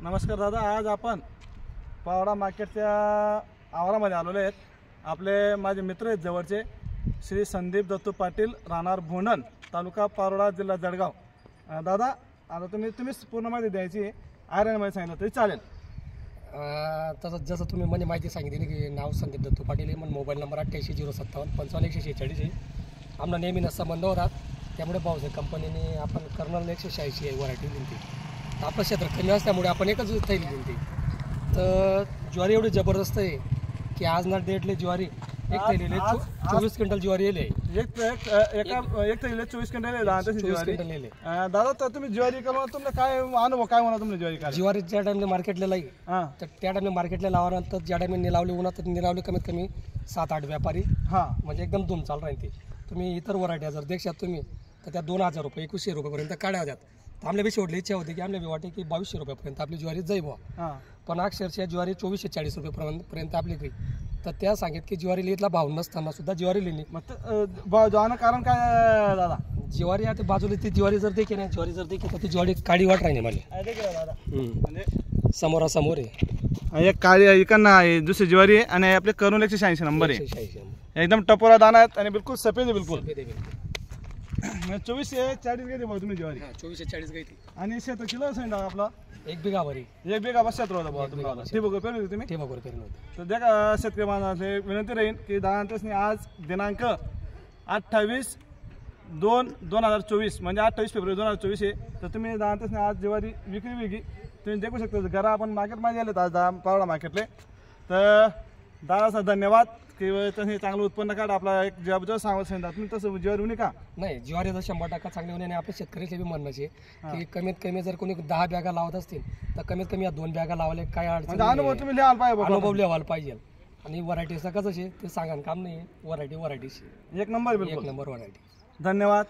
नमस्कार दादा, आज आपण पावडा मार्केटच्या आवारामध्ये आलेले आहेत। आपले माझे मित्र आहेत जवळचे श्री संदीप दत्तू पाटील, राहणार भोंडण, तालुका पारोळा, जिल्हा जळगाव। दादा, आता तुम्ही पूर्ण माहिती द्यायची आर्यन मध्ये सांगितलं तरी चालेल। तसं जसं तुम्ही मला माहिती सांगितली की नाव संदीप दत्तू पाटील आहे, मला मोबाईल नंबर 8807555146 आहे। आमना नेहमी संबंध होता, त्यामुळे भाऊच्या कंपनीने आपण कर्नल 186 आहे व्हरायटी दिली। तर आपलं क्षेत्र कमी असल्यामुळे आपण एकच थैली दिली। तर ज्वारी एवढी जबरदस्त आहे की आज ना डेटले ज्वारी एक थैलीले 24 क्विंटल ज्वारी येले। एक थैलीले 24 क्विंटल येले। दादा, तर तुम्ही ज्वारी करून तुमला काय अनुभव काय म्हणा तुम्ही ज्वारी ज्या टाइमला मार्केटला लाई तर त्या टाइमला मार्केटला लावल्यानंतर ज्या टाइमला निलावले उन्हात निलावले कमीत कमी 7-8 व्यापारी म्हणजे एकदम धूम चालू राहील। तुम्ही इतर व्हरायटी जर देखशात तुम्ही तर त्या 2000 रुपये 2100 रुपयेपर्यंत काढ्या होत्यात। तर आमल्या बी शेवटली इच्छा होती की आमल्या वाटे की 2200 रुपयापर्यंत आपली ज्वारी जाईल बुवा, पण अक्षरशः ज्वारी 2440 रुपयेपर्यंत आपली गई। तर त्या सांगित की ज्वारीला इथला भाव नसताना सुद्धा ज्वारी लिहिली। मग जाणं कारण काय दादा? ज्वारी आता बाजूला ती ज्वारी जर देखी नाही, ज्वारी जर देखी तर ती ज्वारी काळी वाट राहिली मला दादा। म्हणजे समोरासमोर आहे एक काळी इकडनं आहे, दुसरी ज्वारी आहे आणि आपले कर्नूल 186 नंबर आहे। एकदम टपोरा दाना आहेत आणि बिलकुल सफेद आहे, बिलकुल 2440 गई बघा तुम्ही ज्वारी। 2440 गई थी आणि क्षेत्र किलो सांगितलं आपला 1 बिघा वरी 1 बिघा बस क्षेत्र होता बघा तुम्हाला। ठिबक पेरली तुम्ही? ठिबक पेरलं होतं। तर देखा शेतकरी बांधवांना विनंती राहील की दादांतसनी आज दिनांक 28/2/2024 म्हणजे 28 फेब्रुवारी 2024 आहे। तर तुम्ही दादांतसनी आज ज्वारी विक्री वेगळी तुम्ही देखू शकता। घरा आपण मार्केटमध्ये आले आज पावडा मार्केटले। तर दादाचा धन्यवाद की त्यांनी चांगलं उत्पन्न काढ आपला एक जॉब सांगत सांगितलं तुम्ही तसं ज्वारी होणे का नाही। ज्वारी जर 100% चांगली होणे आणि आपल्या शेतकऱ्याचे बी म्हणण्याचे की कमीत कमी जर कोणी 10 बॅगा लावत असतील तर कमीत कमी या 2 बॅगा लावले काय अडचण नाही। अनुभव तुम्ही लिहायला पाहिजे, अनुभव लिहायला पाहिजे। आणि व्हरायटीचा कसं आहे ते सांगा काम नाही, व्हरायटी एक नंबर व्हरायटी। धन्यवाद।